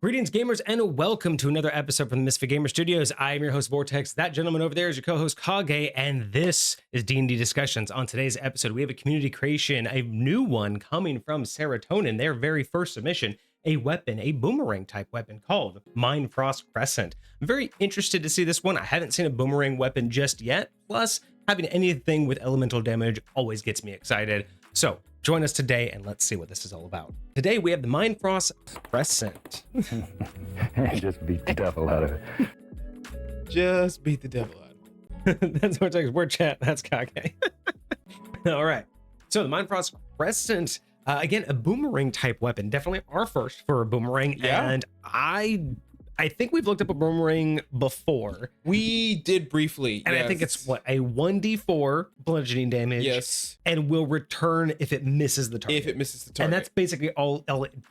Greetings, gamers, and welcome to another episode from the Misfit Gamer Studios. I am your host, Vortex. That gentleman over there is your co-host, Kage, and this is D&D Discussions. On today's episode, we have a community creation, a new one coming from Saratonin, their very first submission, a weapon, a boomerang-type weapon called Mindfrost Crescent. I'm very interested to see this one. I haven't seen a boomerang weapon just yet, plus having anything with elemental damage always gets me excited. So join us today and let's see what this is all about. Today we have the Mindfrost Crescent. Just beat the devil out of it. Just beat the devil out of it. That's what it takes. We're chat. That's Kage. All right. So the Mindfrost Crescent, again, a boomerang type weapon. Definitely our first for a boomerang. Yeah. And I think we've looked up a boomerang before. We did briefly. And I think it's what, a 1d4 bludgeoning damage. Yes. And will return if it misses the target. If it misses the target. And that's basically all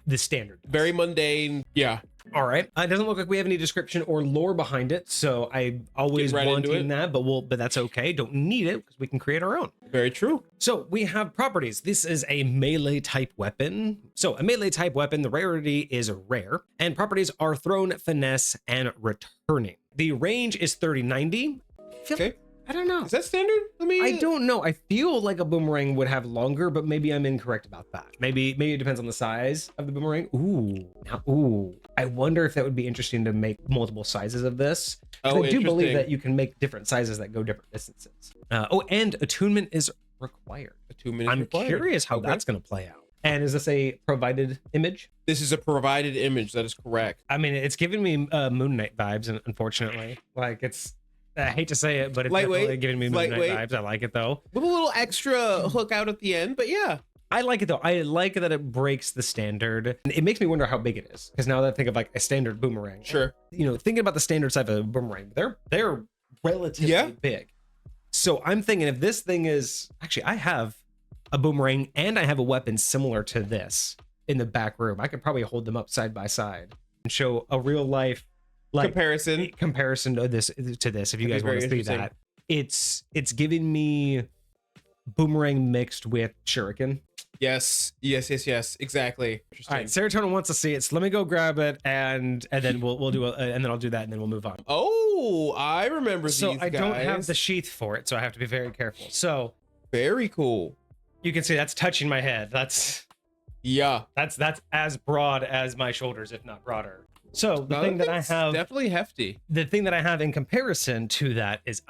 the standard. Very mundane. Yeah. All right. It doesn't look like we have any description or lore behind it, so I always wanting that, but that's okay. Don't need it because we can create our own. Very true. So we have properties. This is a melee type weapon. So a melee type weapon, the rarity is rare, and properties are thrown, finesse, and returning. The range is 30-90. Okay. I don't know. Is that standard? I don't know. I feel like a boomerang would have longer, but maybe I'm incorrect about that. Maybe it depends on the size of the boomerang. Ooh. I wonder if that would be interesting to make multiple sizes of this. Oh, I do believe that you can make different sizes that go different distances. And attunement is required. Attunement is I'm required. curious how that's going to play out. And is this a provided image? This is a provided image. That is correct. I mean, it's giving me Moon Knight vibes, unfortunately. Like I hate to say it, but it's definitely giving me Moon Knight vibes. I like it though. With a little extra hook out at the end, but yeah. I like it though. I like that it breaks the standard. It makes me wonder how big it is. Because now that I think of like a standard boomerang. Sure. Thinking about the standard size of a boomerang, they're relatively big. So I'm thinking if this thing is actually, I have a boomerang and I have a weapon similar to this in the back room. I could probably hold them up side by side and show a real life comparison to this if you guys want to see that. It's giving me boomerang mixed with shuriken. Yes, exactly. All right, Saratonin wants to see it, so let me go grab it and then we'll do and then I'll do that and then we'll move on. Oh, I remember these So I guys. don't have the sheath for it, so I have to be very careful. So very cool. You can see that's touching my head. That's as broad as my shoulders, if not broader. So the thing that I have, definitely hefty. The thing that I have in comparison to that is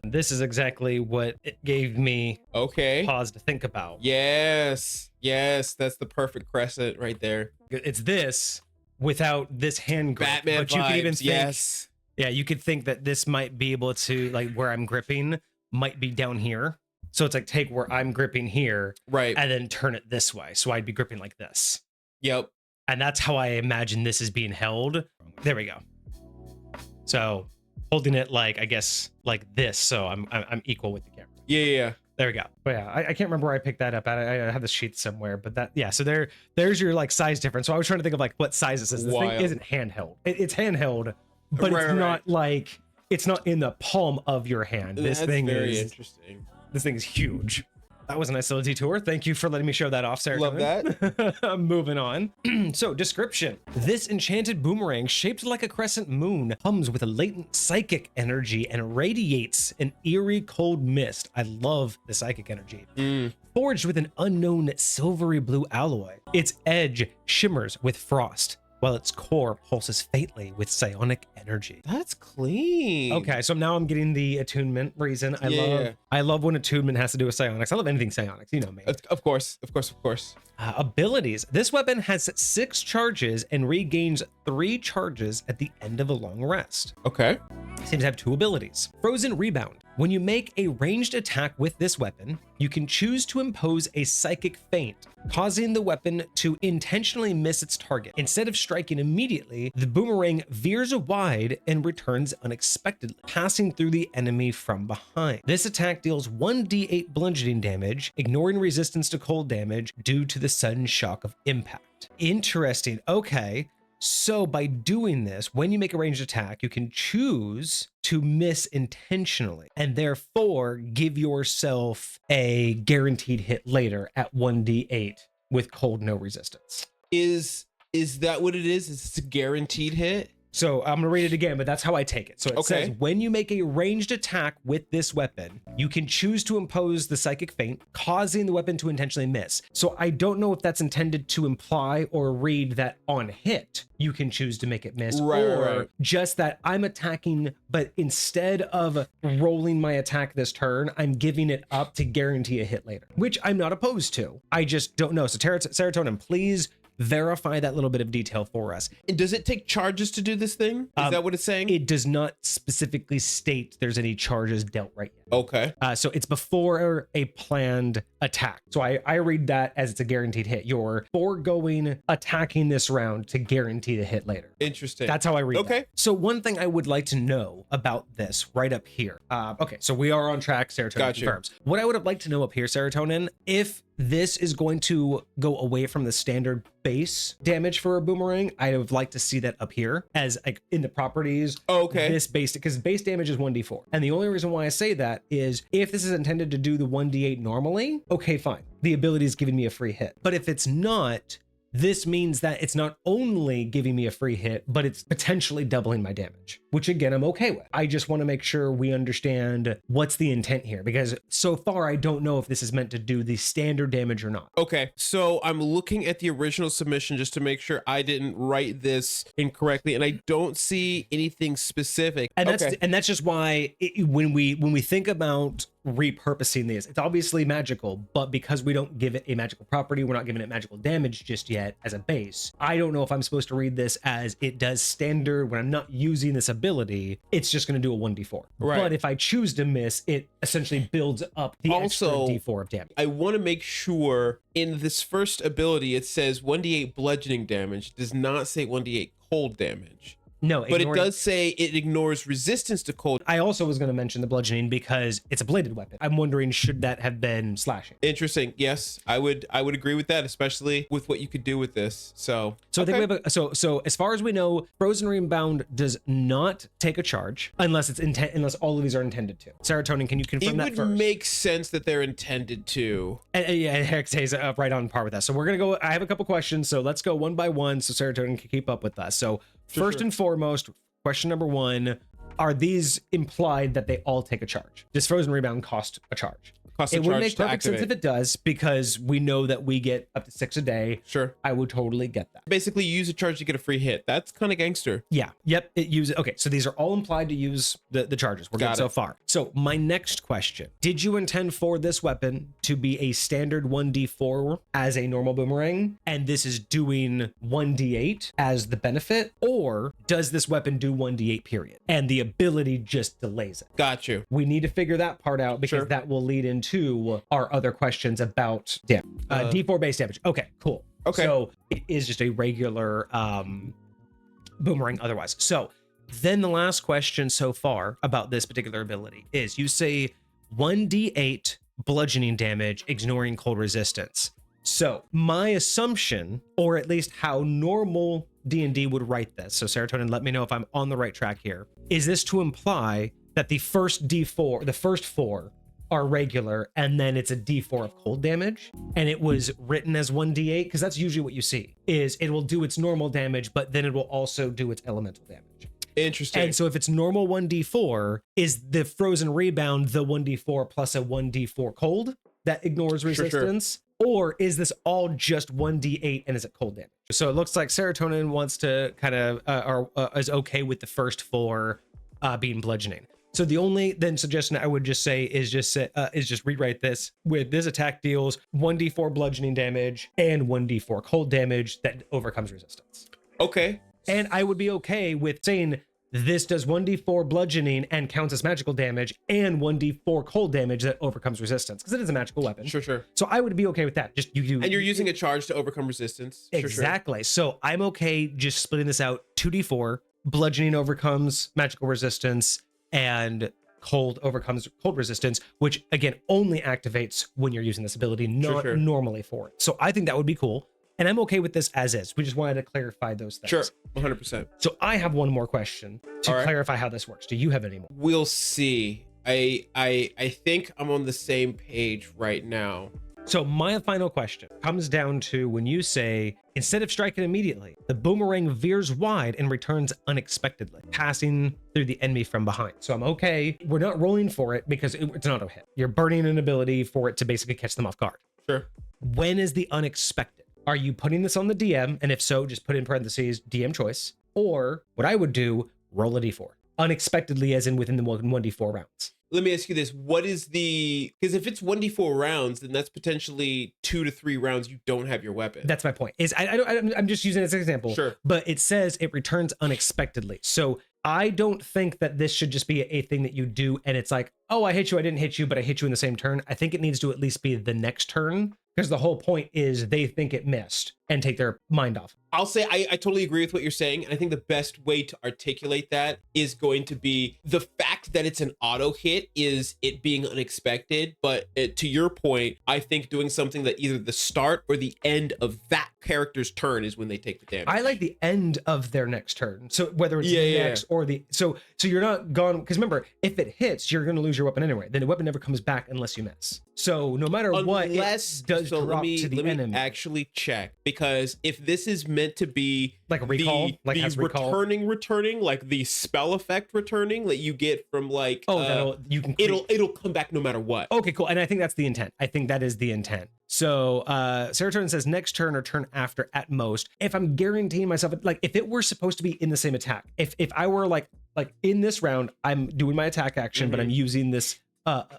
this is exactly what it gave me pause to think about. Yes, that's the perfect crescent right there. It's this without this hand grip. Batman but you vibes, could even think, yes. Yeah, you could think that this might be able to, like, where I'm gripping might be down here. So it's like take where I'm gripping here, right, and then turn it this way. So I'd be gripping like this. Yep. And that's how I imagine this is being held. There we go. So holding it like, I guess, like this. So I'm equal with the camera. Yeah. There we go. But yeah, I can't remember where I picked that up. I have the sheet somewhere, but so there's your like size difference. So I was trying to think of like what size this is. This thing isn't handheld. It's handheld, but it's not like, it's not in the palm of your hand. This thing is very interesting. This thing is huge. That was a nice little detour. Thank you for letting me show that off, Sarah. Love that. Moving on. So, description. This enchanted boomerang, shaped like a crescent moon, hums with a latent psychic energy and radiates an eerie cold mist. I love the psychic energy. Forged with an unknown silvery blue alloy. Its edge shimmers with frost, while its core pulses faintly with psionic energy. That's clean. Okay, so now I'm getting the attunement reason. I love when attunement has to do with psionics. I love anything psionics, you know me. Of course. Abilities. This weapon has 6 charges and regains 3 charges at the end of a long rest. Okay. Seems to have 2 abilities. Frozen Rebound. When you make a ranged attack with this weapon, you can choose to impose a psychic feint, causing the weapon to intentionally miss its target. Instead of striking immediately, the boomerang veers wide and returns unexpectedly, passing through the enemy from behind. This attack deals 1d8 bludgeoning damage, ignoring resistance to cold damage due to the sudden shock of impact. Interesting. Okay. So by doing this, when you make a ranged attack, you can choose to miss intentionally and therefore give yourself a guaranteed hit later at 1d8 with cold no resistance. Is Is that what it is? Is it a guaranteed hit? So I'm gonna read it again, but that's how I take it. So it says, when you make a ranged attack with this weapon, you can choose to impose the psychic feint, causing the weapon to intentionally miss. So I don't know if that's intended to imply or read that on hit, you can choose to make it miss, or just that I'm attacking, but instead of rolling my attack this turn, I'm giving it up to guarantee a hit later, which I'm not opposed to. I just don't know. So Saratonin, please verify that little bit of detail for us. And does it take charges to do this thing? Is that what it's saying? It does not specifically state there's any charges dealt right yet. Okay. So it's before a planned attack. So I read that as it's a guaranteed hit. You're foregoing attacking this round to guarantee the hit later. Interesting. That's how I read Okay. that. So one thing I would like to know about this right up here. Okay, so we are on track. Serotonin confirms. What I would have liked to know up here, Serotonin, if this is going to go away from the standard base damage for a boomerang, I would like to see that up here as like in the properties. Okay. This base, because base damage is 1d4. And the only reason why I say that is if this is intended to do the 1d8 normally, okay, fine. The ability is giving me a free hit. But if it's not, this means that it's not only giving me a free hit, but it's potentially doubling my damage, which again, I'm okay with. I just want to make sure we understand what's the intent here, because so far I don't know if this is meant to do the standard damage or not. Okay, so I'm looking at the original submission just to make sure I didn't write this incorrectly, and I don't see anything specific. And that's just why when we think about repurposing these, it's obviously magical, but because we don't give it a magical property, we're not giving it magical damage just yet as a base. I don't know if I'm supposed to read this as it does standard when I'm not using this ability, it's just going to do a 1d4. Right. But if I choose to miss, it essentially builds up the extra d4 of damage. I want to make sure in this first ability it says 1d8 bludgeoning damage, does not say 1d8 cold damage. No, but it does say it ignores resistance to cold. I also was going to mention the bludgeoning because it's a bladed weapon. I'm wondering, should that have been slashing? Interesting. Yes, I would agree with that, especially with what you could do with this. So I think we have so as far as we know, Frozen Rebound does not take a charge unless unless all of these are intended to. Serotonin, can you confirm that first? It would make sense that they're intended to. And yeah, Eric stays right on par with that. So we're gonna go. I have a couple questions, so let's go one by one so Serotonin can keep up with us. So first and foremost, question number one, are these implied that they all take a charge? Does Frozen Rebound cost a charge? It would make perfect sense if it does, because we know that we get up to 6 a day. Sure. I would totally get that. Basically, you use a charge to get a free hit. That's kind of gangster. Yeah. Yep. It uses. Okay. So these are all implied to use the charges. We're good so far. So my next question, did you intend for this weapon to be a standard 1d4 as a normal boomerang, and this is doing 1d8 as the benefit, or does this weapon do 1d8 period? And the ability just delays it. Got you. We need to figure that part out, because that will lead into our other questions about d4 base damage. Okay, cool. Okay. So it is just a regular boomerang otherwise. So then the last question so far about this particular ability is, you say 1d8 bludgeoning damage, ignoring cold resistance. So my assumption, or at least how normal D&D would write this, so Serotonin, let me know if I'm on the right track here, is this to imply that the first d4, the first 4 are regular, and then it's a d4 of cold damage, and it was written as 1d8? Because that's usually what you see, is it will do its normal damage, but then it will also do its elemental damage. Interesting. And so if it's normal 1d4, is the Frozen Rebound the 1d4 plus a 1d4 cold that ignores resistance? Or is this all just 1d8 and is it cold damage? So it looks like Serotonin wants to kind of, is okay with the first 4 being bludgeoning. So the only then suggestion I would just say is just rewrite this with this attack deals 1d4 bludgeoning damage and 1d4 cold damage that overcomes resistance. Okay. And I would be okay with saying this does 1d4 bludgeoning and counts as magical damage, and 1d4 cold damage that overcomes resistance, because it is a magical weapon. Sure. So I would be okay with that. Just you and you're using a charge to overcome resistance. Exactly. So I'm okay just splitting this out 2d4. Bludgeoning overcomes magical resistance, and cold overcomes cold resistance, which again only activates when you're using this ability, not normally for it. So I think that would be cool. And I'm okay with this as is. We just wanted to clarify those things. Sure, 100%. So I have one more question to clarify how this works. Do you have any more? We'll see. I think I'm on the same page right now. So my final question comes down to when you say, instead of striking immediately, the boomerang veers wide and returns unexpectedly, passing through the enemy from behind. So I'm okay. We're not rolling for it because it's an auto hit. You're burning an ability for it to basically catch them off guard. Sure. When is the unexpected? Are you putting this on the DM? And if so, just put in parentheses DM choice. Or what I would do, roll a d4. Unexpectedly, as in within the 1d4 rounds. Let me ask you this. What is because if it's 1d4 rounds, then that's potentially 2 to 3 rounds you don't have your weapon. That's my point. I'm just using it as an example. Sure. But it says it returns unexpectedly. So I don't think that this should just be a thing that you do and it's like, oh, I hit you, I didn't hit you, but I hit you in the same turn. I think it needs to at least be the next turn, because the whole point is they think it missed and take their mind off. I'll say I totally agree with what you're saying. And I think the best way to articulate that is going to be the fact that it's an auto hit is it being unexpected. But to your point, I think doing something that either the start or the end of that character's turn is when they take the damage. I like the end of their next turn. So whether it's next or the, so you're not gone. Because remember, if it hits, you're going to lose your weapon anyway. Then the weapon never comes back unless you miss. So no matter what, it does drop to the enemy. Let me actually check, because if this is meant to be like a recall, returning, like the spell effect returning that you get from like, it'll come back no matter what. Okay, cool. And I think that's the intent. I think that is the intent. So Saratonin says next turn or turn after at most. If I'm guaranteeing myself, like if it were supposed to be in the same attack, if I were like in this round, I'm doing my attack action, but I'm using this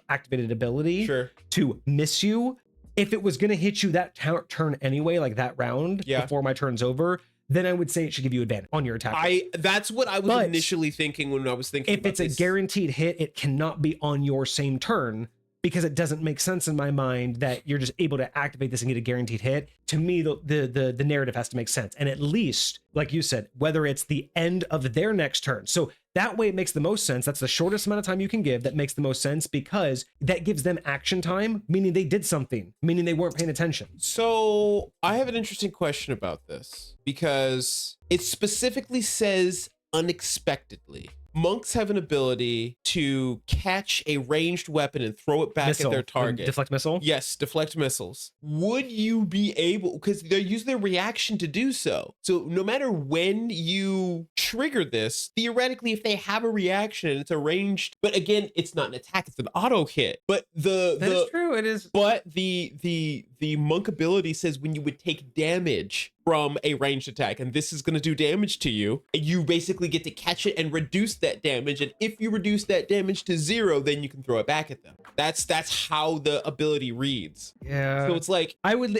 activated ability to miss you. If it was going to hit you that turn anyway, like that round before my turn's over, then I would say it should give you advantage on your attack. That's what I was initially thinking when I was thinking if it's a guaranteed hit, it cannot be on your same turn, because it doesn't make sense in my mind that you're just able to activate this and get a guaranteed hit. To me, the narrative has to make sense. And at least, like you said, whether it's the end of their next turn. So that way it makes the most sense. That's the shortest amount of time you can give. That makes the most sense because that gives them action time, meaning they did something, meaning they weren't paying attention. So I have an interesting question about this, because it specifically says unexpectedly. Monks have an ability to catch a ranged weapon and throw it back at their target. Deflect missile? Yes, deflect missiles. Would you be able, because they use their reaction to do so. So no matter when you trigger this, theoretically, if they have a reaction and it's a ranged, but again, it's not an attack, it's an auto hit. But that is true, it is. But the monk ability says when you would take damage from a ranged attack, and this is going to do damage to you, you basically get to catch it and reduce that damage. And if you reduce that damage to 0, then you can throw it back at them. That's how the ability reads. Yeah. So it's like,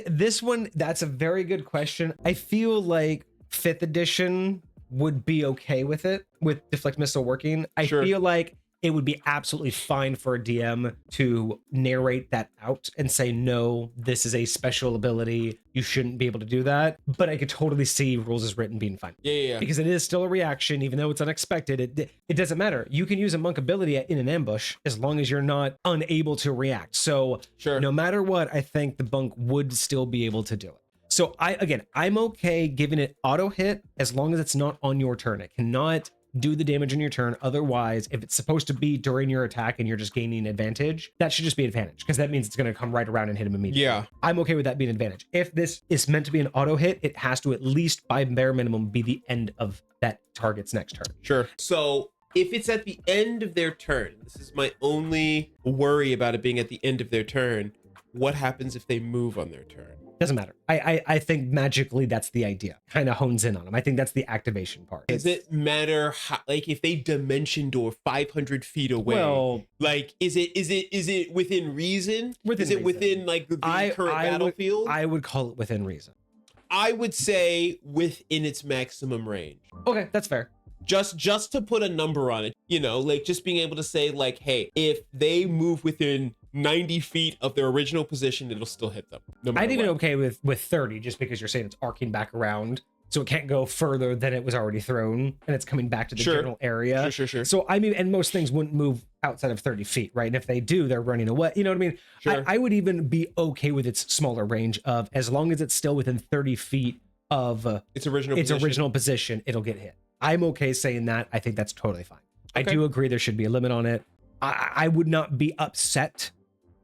this one, that's a very good question. I feel like 5th edition would be okay with it, with deflect missile working. I feel like it would be absolutely fine for a DM to narrate that out and say, no, this is a special ability. You shouldn't be able to do that. But I could totally see rules as written being fine. Yeah. Because it is still a reaction, even though it's unexpected. It doesn't matter. You can use a monk ability in an ambush as long as you're not unable to react. So no matter what, I think the monk would still be able to do it. So I'm okay giving it auto hit as long as it's not on your turn. It cannot do the damage on your turn. Otherwise, if it's supposed to be during your attack and you're just gaining advantage, that should just be advantage, because that means it's going to come right around and hit him immediately. Yeah. I'm okay with that being advantage. If this is meant to be an auto hit, it has to at least by bare minimum be the end of that target's next turn. Sure. So if it's at the end of their turn, this is my only worry about it being at the end of their turn. What happens if they move on their turn? Doesn't matter. I think magically that's the idea. Kind of hones in on them. I think that's the activation part. Does it matter how, like, if they dimension door 500 feet away? Well, like, is it within reason? Within like the current battlefield? I would call it within reason. I would say within its maximum range. Okay, that's fair. Just to put a number on it, like just being able to say like, hey, if they move within 90 feet of their original position, it'll still hit them. No matter I'd even okay with 30, just because you're saying it's arcing back around, so it can't go further than it was already thrown, and it's coming back to the general area. Sure. So I mean, and most things wouldn't move outside of 30 feet, right? And if they do, they're running away. You know what I mean? Sure. I would even be okay with its smaller range of, as long as it's still within 30 feet of its original position, it'll get hit. I'm okay saying that. I think that's totally fine. Okay. I do agree there should be a limit on it. I would not be upset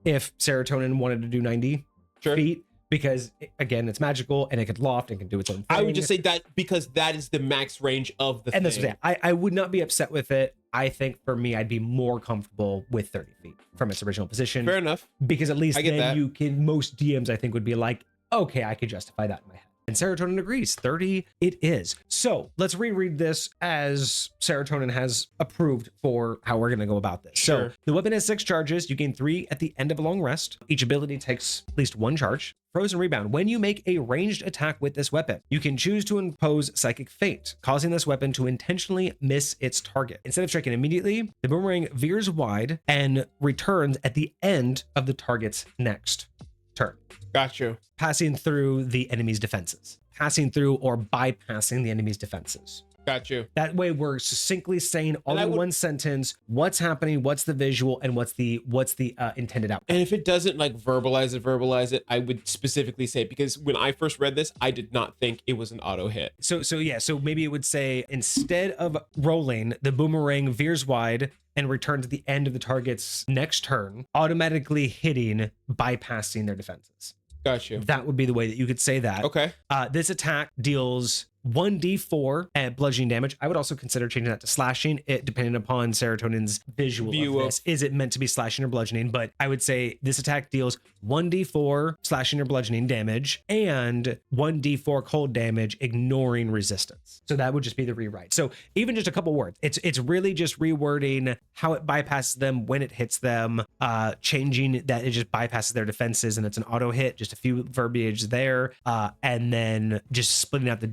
if Saratonin wanted to do 90. feet because again, it's magical and it could loft and can do its own thing. I would just say that because that is the max range of the and thing. that's what I would not be upset with it. I think for me, I'd be more comfortable with 30 feet from its original position. Fair enough. Because at least then that. you can, most DMs I think would be like, okay, I could justify that in my head. And Saratonin agrees, 30 it is. So let's reread this as Saratonin has approved for how we're gonna go about this. Sure. So the weapon has 6 charges. You gain 3 at the end of a long rest. Each ability takes at least 1 charge. Frozen Rebound. When you make a ranged attack with this weapon, you can choose to impose Psychic Feint, causing this weapon to intentionally miss its target. Instead of striking immediately, the boomerang veers wide and returns at the end of the target's next turn. Got you. Passing through the enemy's defenses. Passing through or bypassing the enemy's defenses. Got you. That way we're succinctly saying all in one sentence what's happening, what's the visual, and what's the intended outcome. And if it doesn't like verbalize it, I would specifically say, because when I first read this, I did not think it was an auto hit. So maybe it would say, instead of rolling, the boomerang veers wide and returns at the end of the target's next turn, automatically hitting, bypassing their defenses. Got you. That would be the way that you could say that. Okay. This attack deals 1d4 at bludgeoning damage. I would also consider changing that to slashing, it depending upon Saratonin's view of this. Is it meant to be slashing or bludgeoning? But I would say this attack deals 1d4 slashing or bludgeoning damage and 1d4 cold damage, ignoring resistance. So that would just be the rewrite. So even just a couple words, it's really just rewording how it bypasses them when it hits them, changing that it just bypasses their defenses and it's an auto hit, just a few verbiage there, and then just splitting out the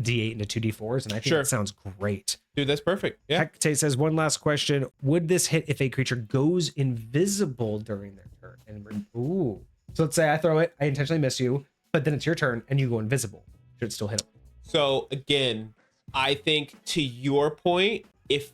D8 into 2d4s, and I think that sounds great. Dude, that's perfect. Yeah. Hecate says, one last question. Would this hit if a creature goes invisible during their turn? And ooh. So let's say I throw it, I intentionally miss you, but then it's your turn and you go invisible. Should it still hit them? So again, I think to your point, if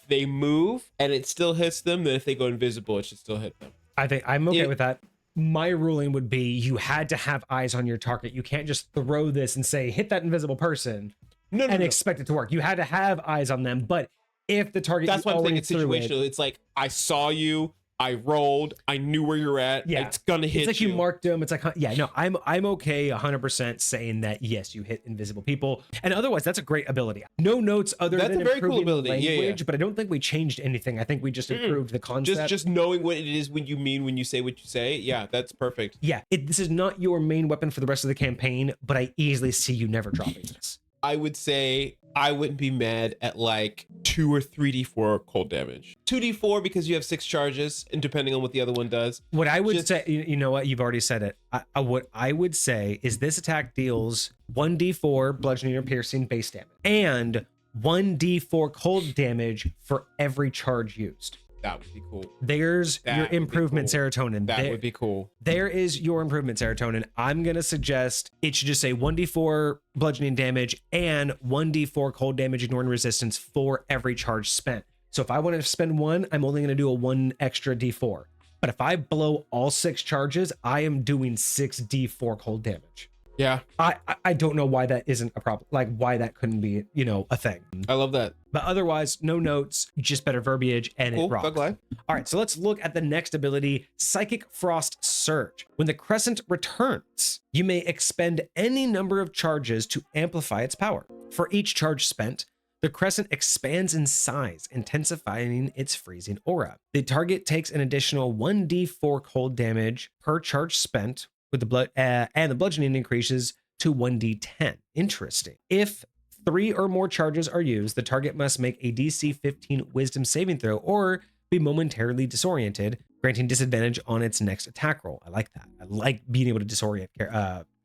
they move and it still hits them, then if they go invisible, it should still hit them. I think I'm okay with that. My ruling would be you had to have eyes on your target. You can't just throw this and say, hit that invisible person and expect it to work. You had to have eyes on them. But if the target, that's what I'm saying. It's situational. It's like, I saw you, I rolled, I knew where you're at. Yeah, it's gonna hit you. It's like you marked them. It's like, yeah, no, I'm okay 100% saying that yes, you hit invisible people. And otherwise, that's a great ability. No notes other than a very cool improving ability. Language, but I don't think we changed anything. I think we just improved the concept. Just knowing what it is when you mean when you say what you say. Yeah, that's perfect. Yeah, this is not your main weapon for the rest of the campaign, but I easily see you never dropping this. I would say I wouldn't be mad at like 2 or 3d4 cold damage. 2d4 because you have 6 charges, and depending on what the other one does. What I would say, you know what, you've already said it. What I would say is this attack deals 1d4 bludgeoning or piercing base damage and 1d4 cold damage for every charge used. That would be cool. There's your improvement, Saratonin. That would be cool. There is your improvement, Saratonin. I'm going to suggest it should just say 1d4 bludgeoning damage and 1d4 cold damage ignoring resistance for every charge spent. So if I want to spend 1, I'm only going to do a 1 extra d4. But if I blow all 6 charges, I am doing 6 d4 cold damage. Yeah. I don't know why that isn't a problem. Like why that couldn't be, a thing. I love that. But otherwise, no notes, just better verbiage, and cool. It rocks. All right, so let's look at the next ability, Psychic Frost Surge. When the Crescent returns, you may expend any number of charges to amplify its power. For each charge spent, the Crescent expands in size, intensifying its freezing aura. The target takes an additional 1d4 cold damage per charge spent, with the blood and the bludgeoning increases to 1d10. Interesting. If 3 or more charges are used, the target must make a DC 15 wisdom saving throw or be momentarily disoriented, granting disadvantage on its next attack roll. I like that. I like being able to disorient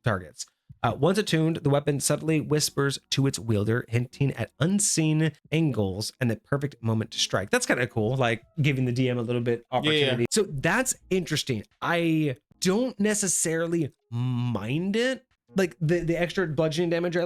targets. Once attuned, the weapon subtly whispers to its wielder, hinting at unseen angles and the perfect moment to strike. That's kind of cool, like giving the DM a little bit opportunity. So that's interesting. I don't necessarily mind it. Like the extra bludgeoning damage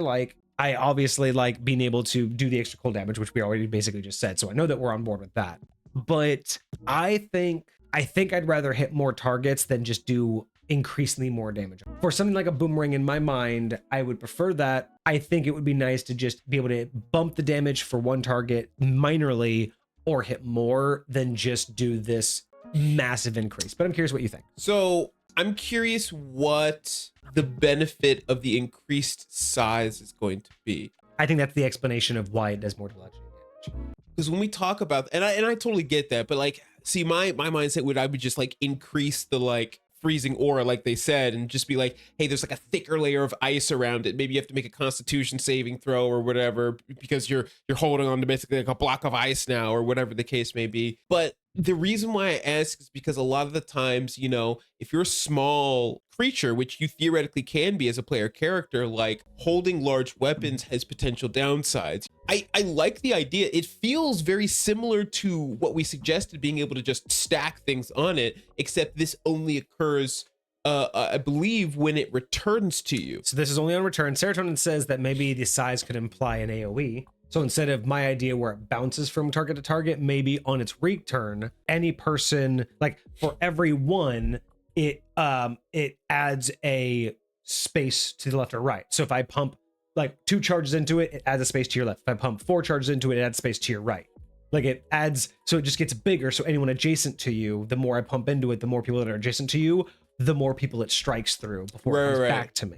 I obviously like being able to do the extra cold damage, which we already basically just said. So I know that we're on board with that. But I think I'd rather hit more targets than just do increasingly more damage. For something like a boomerang, in my mind, I would prefer that. I think it would be nice to just be able to bump the damage for one target minorly or hit more than just do this massive increase. But I'm curious what you think. So I'm curious what the benefit of the increased size is going to be. I think that's the explanation of why it does more bludgeoning damage. Because when we talk about, and I totally get that, but like, see, my mindset would, I would just like increase the like freezing aura, like they said, and just be like, hey, there's like a thicker layer of ice around it. Maybe you have to make a Constitution saving throw or whatever because you're holding on to basically like a block of ice now, or whatever the case may be. But the reason why I ask is because a lot of the times, you know, if you're a small creature, which you theoretically can be as a player character, like holding large weapons has potential downsides. I like the idea. It feels very similar to what we suggested, being able to just stack things on it, except this only occurs, I believe, when it returns to you. So this is only on return. Saratonin says that maybe the size could imply an AoE. So instead of my idea where it bounces from target to target, maybe on its return, any person, like for every one, it adds a space to the left or right. So if I pump like 2 charges into it, it adds a space to your left. If I pump 4 charges into it, it adds space to your right. Like it adds, so it just gets bigger. So anyone adjacent to you, the more I pump into it, the more people that are adjacent to you, the more people it strikes through before it comes back to me.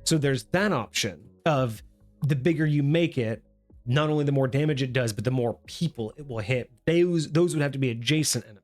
So there's that option of the bigger you make it, not only the more damage it does, but the more people it will hit. Those would have to be adjacent enemies.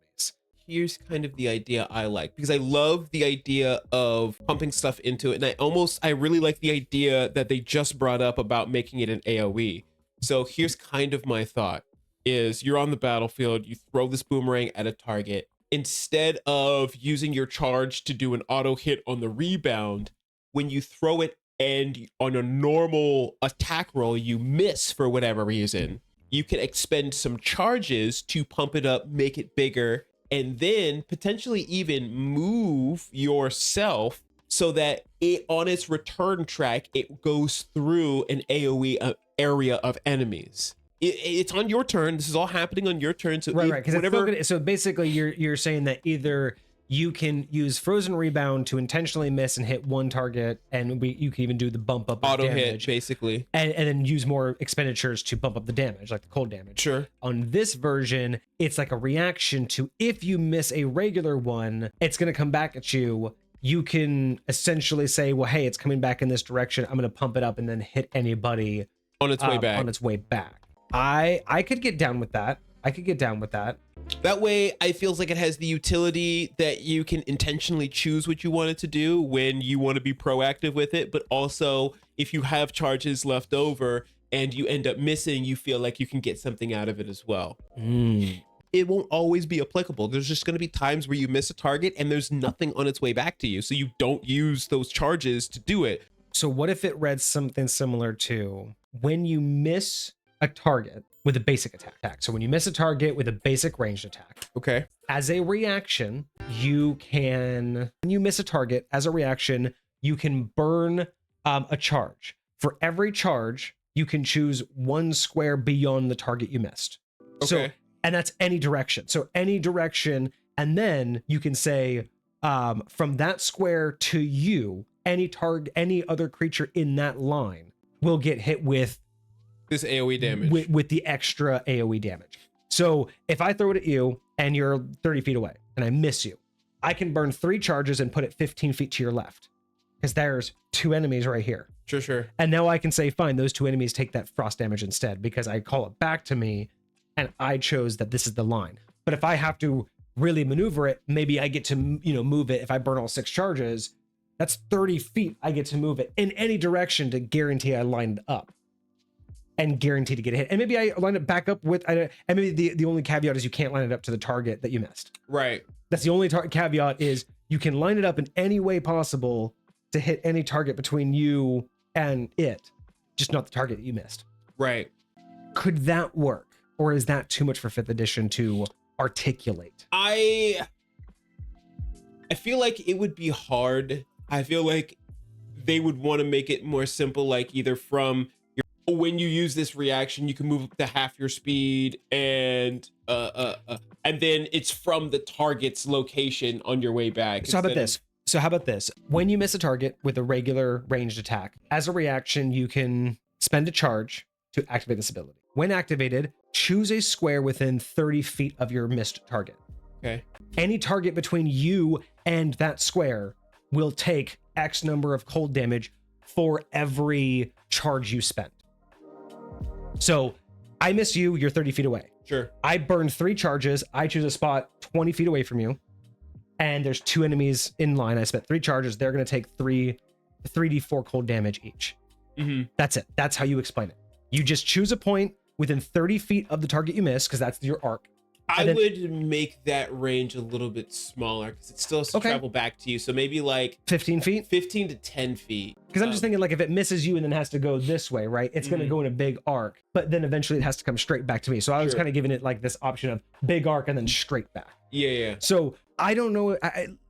Here's kind of the idea I like, because I love the idea of pumping stuff into it. And I really like the idea that they just brought up about making it an AoE. So here's kind of my thought is you're on the battlefield, you throw this boomerang at a target. Instead of using your charge to do an auto hit on the rebound, when you throw it and on a normal attack roll, you miss for whatever reason, you can expend some charges to pump it up, make it bigger, and then potentially even move yourself so that it, on its return track, it goes through an AoE area of enemies. It's on your turn. This is all happening on your turn. So right. So basically, you're saying that either you can use Frozen Rebound to intentionally miss and hit one target, and you can even do the bump up auto damage, hit, basically, and then use more expenditures to bump up the damage, like the cold damage. Sure. On this version, it's like a reaction to if you miss a regular one, it's going to come back at you. You can essentially say, well, hey, it's coming back in this direction. I'm going to pump it up and then hit anybody on its way back. On its way back. I could get down with that. That way, it feels like it has the utility that you can intentionally choose what you want it to do when you want to be proactive with it. But also, if you have charges left over and you end up missing, you feel like you can get something out of it as well. It won't always be applicable. There's just going to be times where you miss a target and there's nothing on its way back to you. So you don't use those charges to do it. So what if it read something similar to when you miss a target with a basic attack? So when you miss a target with a basic ranged attack, okay, as a reaction, when you miss a target, as a reaction, you can burn a charge. For every charge, you can choose one square beyond the target you missed. Okay. So, and that's any direction. So any direction, and then you can say from that square to you, any other creature in that line will get hit with this AoE damage, with the extra AoE damage. So if I throw it at you and you're 30 feet away and I miss you, I can burn 3 charges and put it 15 feet to your left because there's 2 enemies right here. Sure. And now I can say, fine, those 2 enemies take that frost damage instead because I call it back to me and I chose that this is the line. But if I have to really maneuver it, maybe I get to, move it. If I burn all 6 charges, that's 30 feet. I get to move it in any direction to guarantee I lined up. And guaranteed to get a hit. And maybe I line it back up with, and maybe the only caveat is you can't line it up to the target that you missed. Right. That's the only caveat is you can line it up in any way possible to hit any target between you and it, just not the target that you missed. Right. Could that work? Or is that too much for 5th edition to articulate? I feel like it would be hard. I feel like they would want to make it more simple, like either from when you use this reaction, you can move up to half your speed and then it's from the target's location on your way back. So how about this? When you miss a target with a regular ranged attack, as a reaction, you can spend a charge to activate this ability. When activated, choose a square within 30 feet of your missed target. Okay. Any target between you and that square will take X number of cold damage for every charge you spend. So I miss you, you're 30 feet away. Sure. I burn 3 charges. I choose a spot 20 feet away from you. And there's 2 enemies in line. I spent 3 charges. They're going to take 3d4 cold damage each. That's it. That's how you explain it. You just choose a point within 30 feet of the target you miss, because that's your arc. I would make that range a little bit smaller because it still has to travel back to you. So maybe like 15 feet? 15 to 10 feet. Because I'm just thinking, like, if it misses you and then has to go this way, right? It's going to go in a big arc, but then eventually it has to come straight back to me. So I was kind of giving it like this option of big arc and then straight back. Yeah. So I don't know.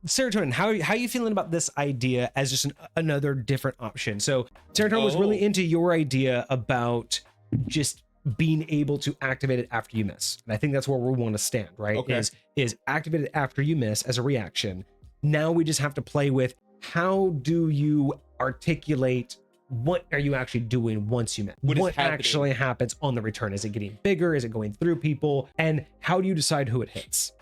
Serotonin, how are you feeling about this idea as just another different option? So Serotonin was really into your idea about just being able to activate it after you miss. And I think that's where we want to stand, right? Okay. Is activate it after you miss as a reaction. Now we just have to play with, how do you articulate what are you actually doing once you miss? What actually happens on the return? Is it getting bigger? Is it going through people? And how do you decide who it hits?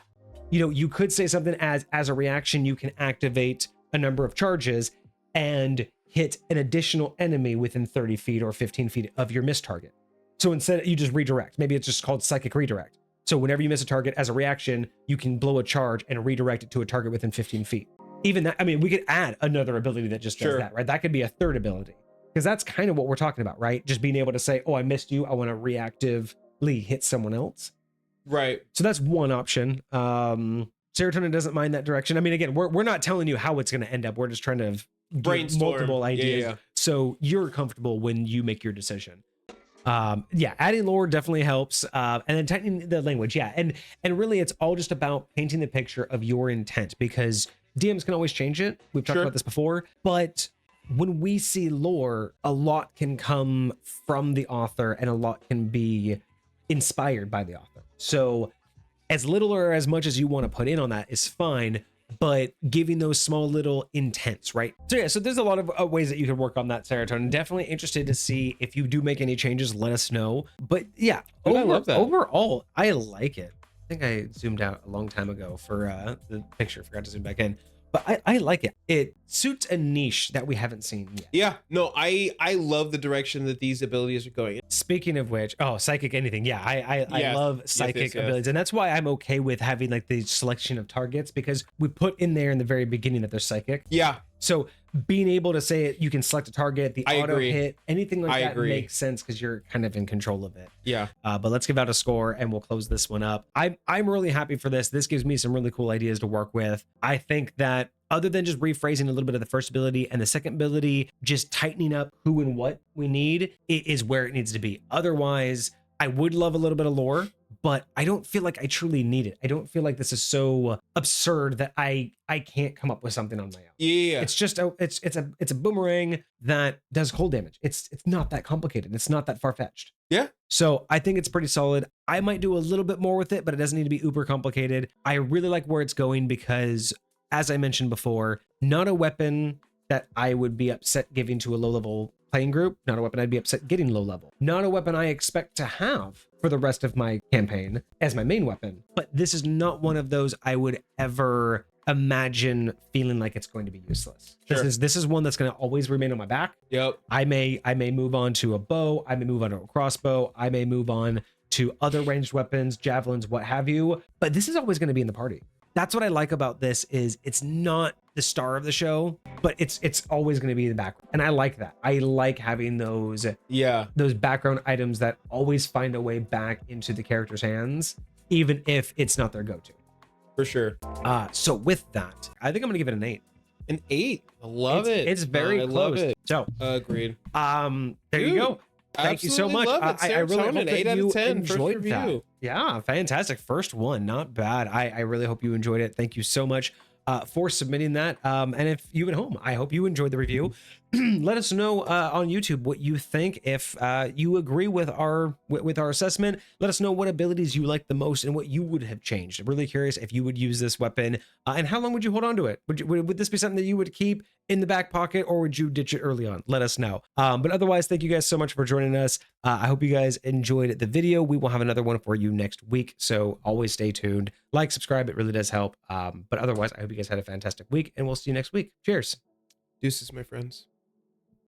You know, you could say something as a reaction, you can activate a number of charges and hit an additional enemy within 30 feet or 15 feet of your missed target. So instead you just redirect. Maybe it's just called psychic redirect. So whenever you miss a target as a reaction, you can blow a charge and redirect it to a target within 15 feet. Even that, I mean, we could add another ability that just does that, right? That could be a third ability, because that's kind of what we're talking about, right? Just being able to say, oh, I missed you, I want to reactively hit someone else. Right. So that's one option. Serotonin doesn't mind that direction. I mean, again, we're not telling you how it's going to end up. We're just trying to brainstorm multiple ideas. So you're comfortable when you make your decision. Adding lore definitely helps. And then tightening the language. Yeah. And really it's all just about painting the picture of your intent, because DMs can always change it. We've talked about this before, but when we see lore, a lot can come from the author and a lot can be inspired by the author. So as little or as much as you want to put in on that is fine, but giving those small little intents, right? So there's a lot of ways that you can work on that, Serotonin. Definitely interested to see if you do make any changes, let us know. But yeah, I love that. Overall, I like it. I think I zoomed out a long time ago for the picture, forgot to zoom back in. But I like it. It suits a niche that we haven't seen yet. Yeah, no, I love the direction that these abilities are going. Speaking of which, psychic anything. Yeah, I love psychic abilities. And that's why I'm okay with having like the selection of targets, because we put in there in the very beginning that they're psychic. Yeah. So being able to say it, you can select a target, the auto hit, anything like that makes sense because you're kind of in control of it. Yeah. But let's give out a score and we'll close this one up. I'm really happy for this. This gives me some really cool ideas to work with. I think that other than just rephrasing a little bit of the first ability and the second ability, just tightening up who and what we need, it is where it needs to be. Otherwise, I would love a little bit of lore, but I don't feel like I truly need it. I don't feel like this is so absurd that I can't come up with something on my own. Yeah. It's just it's a boomerang that does cold damage. It's not that complicated. It's not that far-fetched. Yeah. So I think it's pretty solid. I might do a little bit more with it, but it doesn't need to be uber complicated. I really like where it's going because, as I mentioned before, not a weapon that I would be upset giving to a low-level playing group, not a weapon I'd be upset getting low level, not a weapon I expect to have for the rest of my campaign as my main weapon. But this is not one of those I would ever imagine feeling like it's going to be useless. Sure. This is one that's going to always remain on my back. Yep. I may move on to a bow, I may move on to a crossbow, I may move on to other ranged weapons, javelins, what have you, but this is always going to be in the party. That's what I like about this, is it's not the star of the show, but it's always going to be in the background. And I like that. I like having those background items that always find a way back into the character's hands, even if it's not their go-to. For sure. So with that, I think I'm gonna give it an 8. An 8. I love it. It's very close. Love it. So agreed. There you go. Thank you so much. Love it. I really hope that 8 out you of 10 first enjoyed review. that. Yeah, fantastic. First one, not bad. I really hope you enjoyed it. Thank you so much for submitting that. And if you at home, I hope you enjoyed the review. let us know on YouTube what you think. If you agree with our assessment, let us know what abilities you like the most and what you would have changed. I'm really curious if you would use this weapon and how long would you hold on to it? Would this be something that you would keep in the back pocket, or would you ditch it early on? Let us know. But otherwise, thank you guys so much for joining us. I hope you guys enjoyed the video. We will have another one for you next week, so always stay tuned. Like, subscribe, it really does help. But otherwise, I hope you guys had a fantastic week, and we'll see you next week. Cheers. Deuces, my friends.